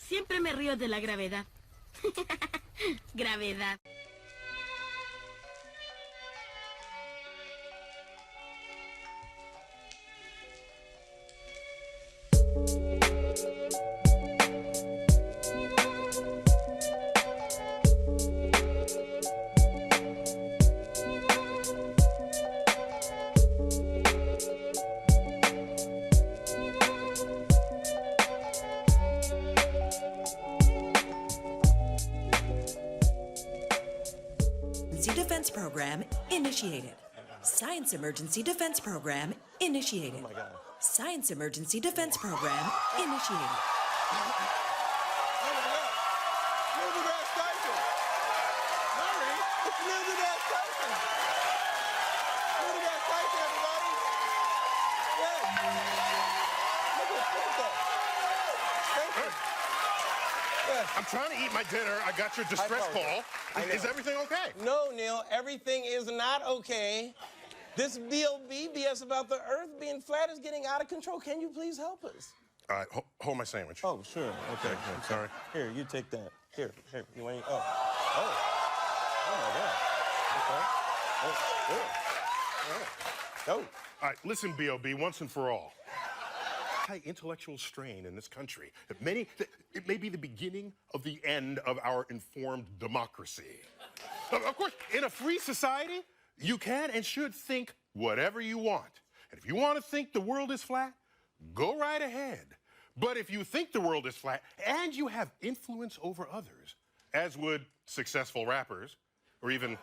Siempre me río de la gravedad. Gravedad. Defense Program initiated. Science Emergency Defense Program initiated. Oh my God. Science Emergency Defense Program initiated. I'm trying to eat my dinner. I got your distress call. Is everything okay? No, Neil, everything is not okay. This BS about the Earth being flat is getting out of control. Can you please help us? All right, hold my sandwich. Oh, sure. Okay. I'm sorry. Here, you take that. Here. You want? Oh my God. Okay. Oh. All right, listen, B.O.B., once and for all. High intellectual strain in this country. It may be the beginning of the end of our informed democracy. Of course, in a free society, you can and should think whatever you want. And if you want to think the world is flat, go right ahead. But if you think the world is flat and you have influence over others, as would successful rappers or even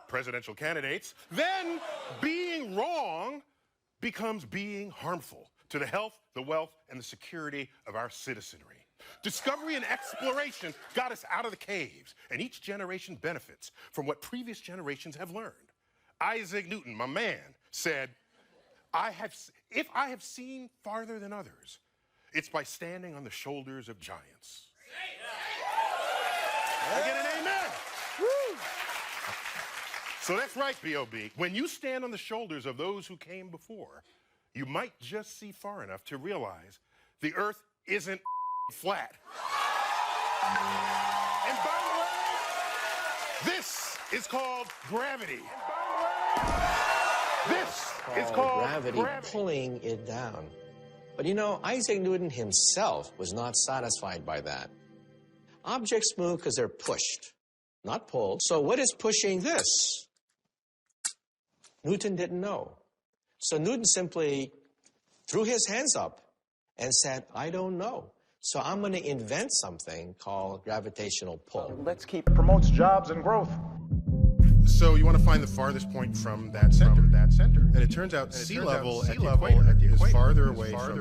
presidential candidates, then being wrong becomes being harmful to the health, the wealth, and the security of our citizenry. Discovery and exploration got us out of the caves, and each generation benefits from what previous generations have learned. Isaac Newton, my man, said, if I have seen farther than others, it's by standing on the shoulders of giants. I get an amen. Woo. So that's right, B.O.B. When you stand on the shoulders of those who came before, you might just see far enough to realize the Earth isn't flat. And by the way, this is called gravity. This is called gravity pulling it down. But you know, Isaac Newton himself was not satisfied by that. Objects move because they're pushed, not pulled. So what is pushing this? Newton didn't know. So Newton simply threw his hands up and said, I don't know. So I'm going to invent something called gravitational pull. Let's keep it promotes jobs and growth. So you want to find the farthest point from that center. And it turns out sea level at the equator is farther away from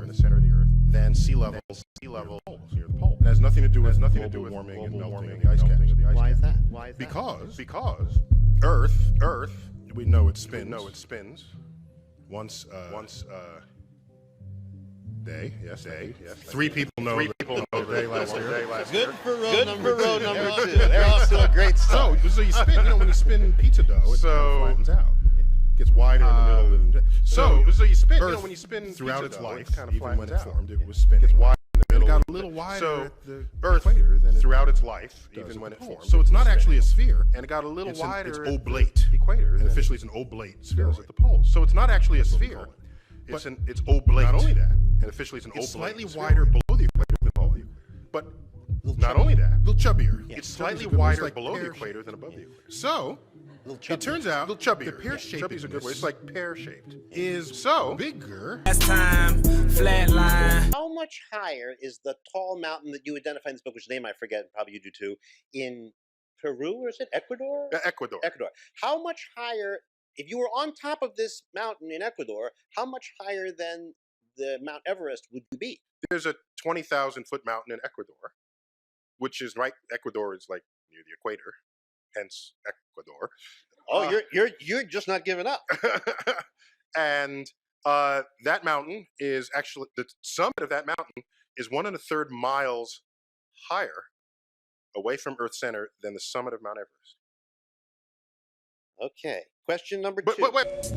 the center of the Earth than sea level near the pole. It has nothing to do with global warming and melting of the ice caps. Why is that? Because Earth, we know it spins. Once day. Three people know day last year. Good for row number two. They're off to a great start. So you spin, when you spin pizza dough, it kind of flattens out. It gets wider in the middle. So you spin, when you spin throughout its life, even when it formed, it was spinning. It gets wide in the middle. It got a little wider at the equator than throughout its life, even when it formed. So it's not actually a sphere, and it got a little wider. It's oblate. Equator, and officially it's an oblate sphere at the poles. So it's not actually a sphere. It's oblate. Not only that, and officially it's an oblate. It's slightly wider below the equator than above the equator. But not only that, a little chubbier. Yeah, it's slightly wider below the equator than above the equator. So it turns out the pear-shaped. Chubby is a good word. It's like pear-shaped. Is so bigger. Last time, flat line. How much higher is the tall mountain that you identify in this book, which name I forget, probably you do too, in Peru, or is it Ecuador? Ecuador. How much higher, if you were on top of this mountain in Ecuador, how much higher than the Mount Everest would you be? There's a 20,000-foot mountain in Ecuador, which is right. Ecuador is like near the equator, hence Ecuador. Oh, you're just not giving up. And that mountain is actually, the summit of that mountain is 1 1/3 miles higher away from Earth's center than the summit of Mount Everest. Okay. Question number 2. Wait.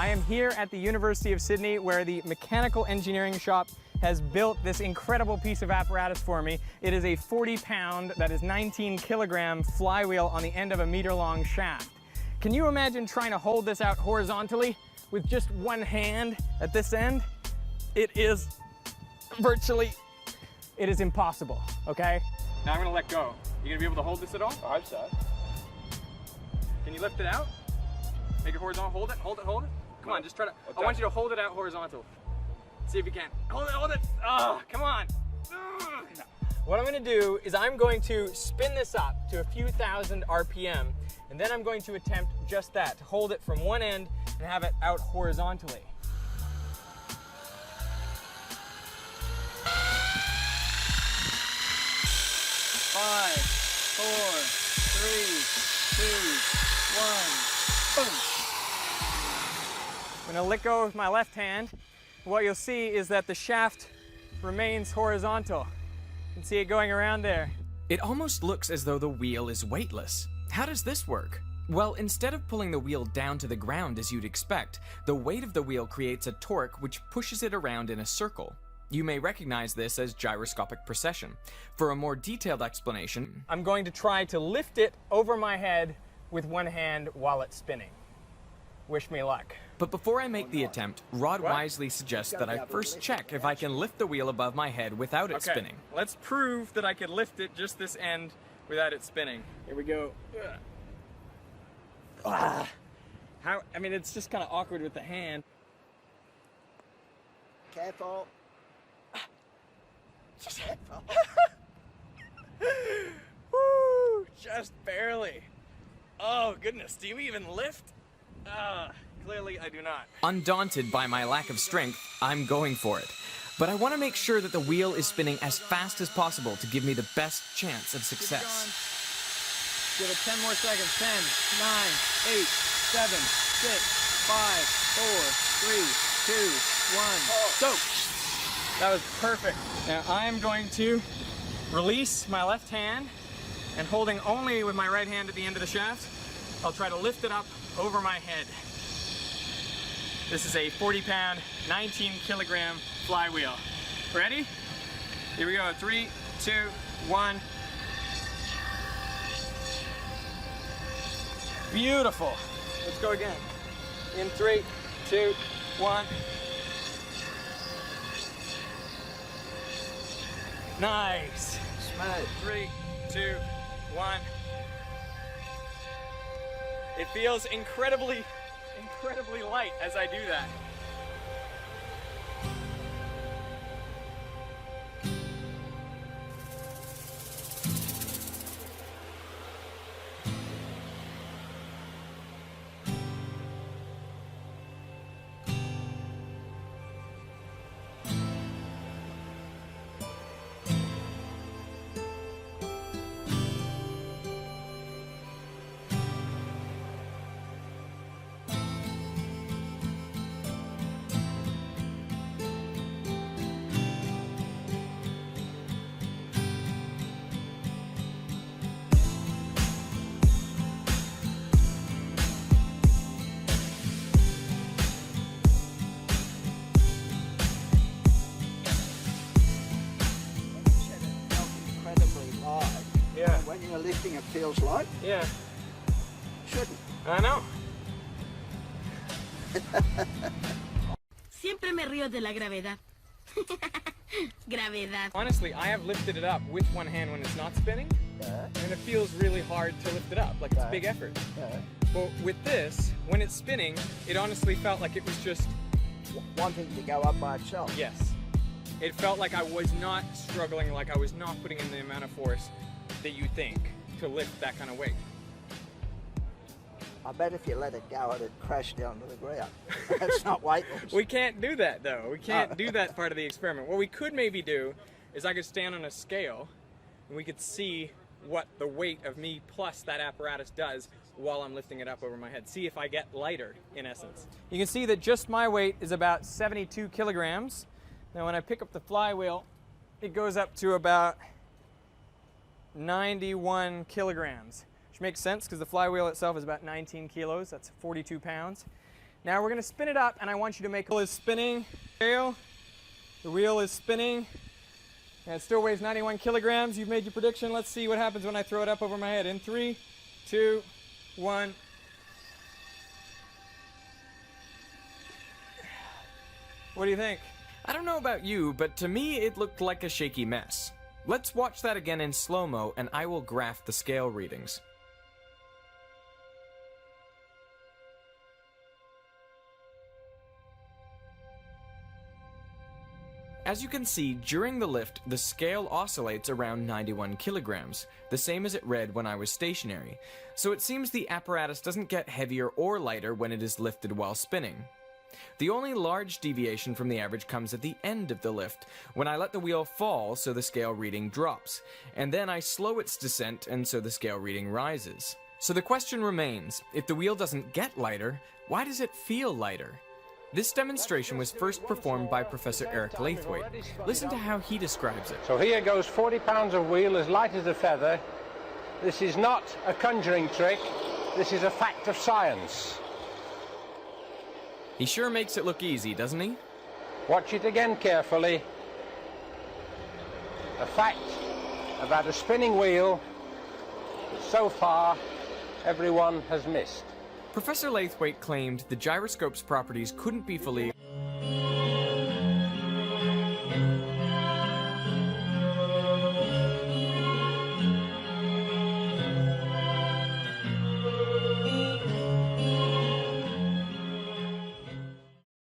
I am here at the University of Sydney where the mechanical engineering shop has built this incredible piece of apparatus for me. It is a 40-pound, that is 19-kilogram flywheel on the end of a meter-long shaft. Can you imagine trying to hold this out horizontally with just one hand at this end? It is virtually, it is impossible, okay? Now I'm gonna let go. You gonna be able to hold this at all? I hope so. Can you lift it out? Make it horizontal, hold it, hold it, hold it. Come on, just try to, I want you to hold it out horizontal. See if you can. Hold it, hold it. Oh, come on. What I'm gonna do is I'm going to spin this up to a few thousand RPM, and then I'm going to attempt just that, to hold it from one end and have it out horizontally. Five, four, three, two, one, boom. I'm gonna let go with my left hand. What you'll see is that the shaft remains horizontal. You can see it going around there. It almost looks as though the wheel is weightless. How does this work? Well, instead of pulling the wheel down to the ground as you'd expect, the weight of the wheel creates a torque which pushes it around in a circle. You may recognize this as gyroscopic precession. For a more detailed explanation, I'm going to try to lift it over my head with one hand while it's spinning. Wish me luck. But before I make the attempt, Rod wisely suggests that I first check if I can lift the wheel above my head without it spinning. Let's prove that I could lift it just this end without it spinning. Here we go. How, I mean, it's just kind of awkward with the hand. Careful. Careful. Woo, just barely. Oh goodness, do you even lift? Clearly I do not. Undaunted by my lack of strength, I'm going for it. But I want to make sure that the wheel is spinning as fast as possible to give me the best chance of success. Give it 10 more seconds. 10, 9, 8, 7, 6, 5, 4, 3, 2, 1, go! That was perfect. Now I'm going to release my left hand, and holding only with my right hand at the end of the shaft, I'll try to lift it up over my head. This is a 40-pound, 19-kilogram flywheel. Ready? Here we go. 3, 2, 1. Beautiful. Let's go again. In 3, 2, 1. Nice. Smooth. 3, 2, 1. It feels incredibly light as I do that. When you're lifting, it feels light. Yeah. Shouldn't. I know. Siempre me río de la gravedad. Gravedad. Honestly, I have lifted it up with one hand when it's not spinning, and it feels really hard to lift it up, like it's a big effort. But with this, when it's spinning, it honestly felt like it was just wanting to go up by itself. Yes. It felt like I was not struggling, like I was not putting in the amount of force that you think to lift that kind of weight. I bet if you let it go, it'd crash down to the ground. That's not weightless. We can't do that though. We can't do that part of the experiment. What we could maybe do is I could stand on a scale and we could see what the weight of me plus that apparatus does while I'm lifting it up over my head. See if I get lighter, in essence. You can see that just my weight is about 72 kilograms. Now when I pick up the flywheel, it goes up to about 91 kilograms, which makes sense because the flywheel itself is about 19 kilos. That's 42 pounds. Now we're going to spin it up, and I want you to make the wheel is spinning. The wheel is spinning. And it still weighs 91 kilograms. You've made your prediction. Let's see what happens when I throw it up over my head. In 3, 2, 1. What do you think? I don't know about you, but to me it looked like a shaky mess. Let's watch that again in slow-mo, and I will graph the scale readings. As you can see, during the lift, the scale oscillates around 91 kilograms, the same as it read when I was stationary, so it seems the apparatus doesn't get heavier or lighter when it is lifted while spinning. The only large deviation from the average comes at the end of the lift, when I let the wheel fall so the scale reading drops, and then I slow its descent and so the scale reading rises. So the question remains, if the wheel doesn't get lighter, why does it feel lighter? This demonstration was first performed by Professor Eric Laithwaite. Listen to how he describes it. So here goes 40 pounds of wheel as light as a feather. This is not a conjuring trick, this is a fact of science. He sure makes it look easy, doesn't he? Watch it again carefully. A fact about a spinning wheel that so far everyone has missed. Professor Laithwaite claimed the gyroscope's properties couldn't be fully